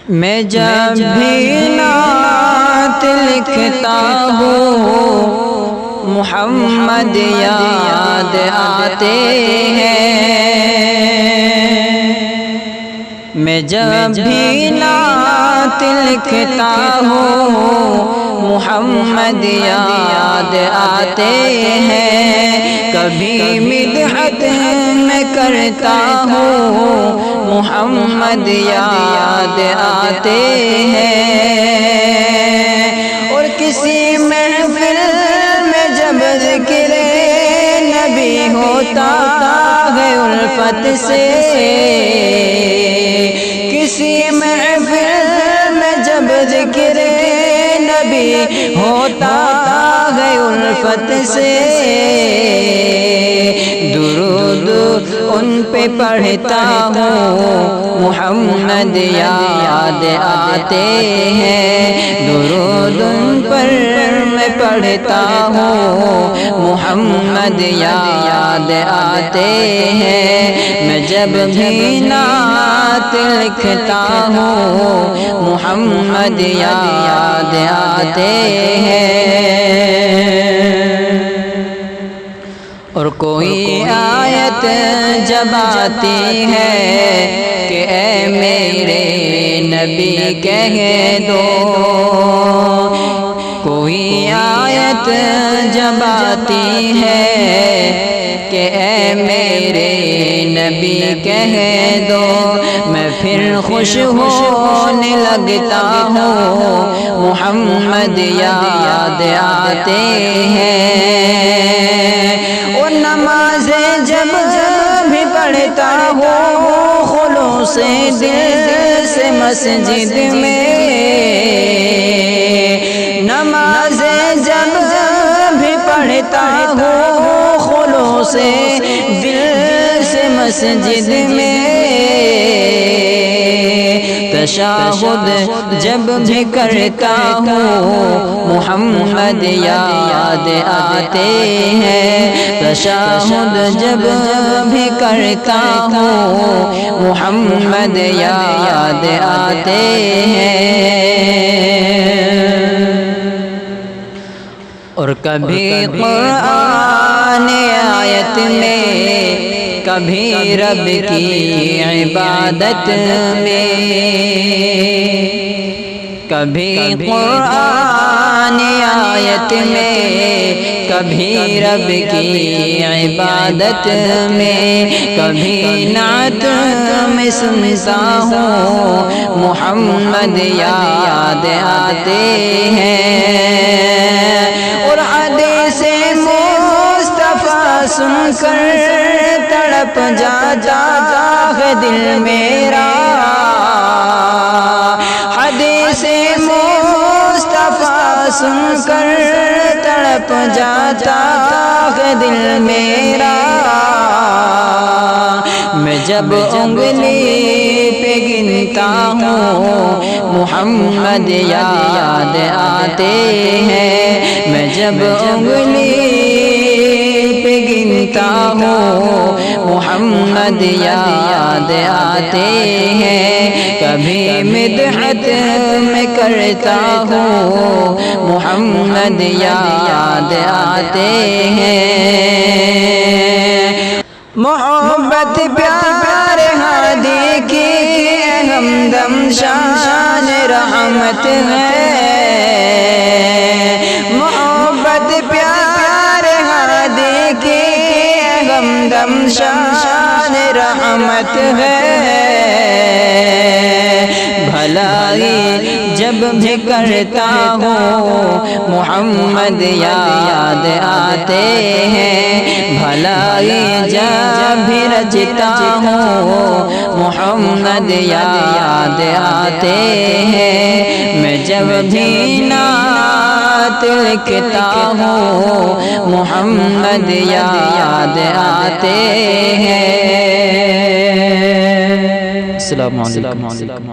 میں جب بھی نعت لکھتا ہوں محمد یاد آتے ہیں۔ میں جب بھی نعت لکھتا ہوں محمد یاد آتے ہیں۔ کبھی مدحت میں کرتا ہوں محمد یاد آتے ہیں۔ اور کسی محفل میں جب ذکر نبی ہوتا ہے الفت سے، کسی محفل میں جب ذکر نبی ہوتا ہے الفت سے، درود ان پہ پڑھتا ہوں محمد یاد آتے ہیں۔ درود ان پر میں پڑھتا ہوں محمد یاد آتے ہیں۔ میں جب بھی نعت لکھتا ہوں محمد یاد آتے ہیں۔ اور کوئی آیت جب آتی ہے کہ اے میرے نبی کہہ دو، کوئی آیت جب آتی ہے کہ اے میرے نبی کہہ دو، میں پھر خوش ہونے لگتا ہوں محمد یاد آتے ہیں۔ اور نمازیں جب بھی پڑھتا ہوں خلوص دل سے مسجد میں، نمازیں جب بھی پڑھتا ہوں خلوص دل سے مسجد میں، تشہد جب بھی کرتا ہوں محمد یاد آتے ہیں۔ تشہد جب بھی کرتا ہوں محمد یاد آتے ہیں۔ اور کبھی قرآن آیت میں، کبھی رب کی عبادت میں، کبھی قرآن آیت میں، کبھی رب کی عبادت میں، کبھی نعت میں سنتا ہوں محمد یاد آتے ہیں۔ اور حدیث مصطفیٰ سن کر تڑپ جاتا ہے دل میرا، حدیث مصطفیٰ سن کر تڑپ جاتا ہے دل میرا۔ میں جب انگلی پہ گنتا ہوں محمد یاد آتے ہیں۔ میں جب انگلی پہ گنتا ہوں محمد یاد آتے ہیں۔ کبھی مدحت میں کرتا ہوں محمد یاد آتے ہیں۔ محبت پیار ہادی کی ہمدم شان رحمت ہے، محبت پیار ہادی کی ہمدم شان رحمت ہے۔ بھلائی جب بھی کرتا ہوں محمد یاد آتے ہیں، بھلائی جب بھی رچتا ہوں محمد یاد آتے ہیں۔ میں جب بھی نعت لکھتا ہوں محمد یاد آتے ہیں۔ السلام علیکم۔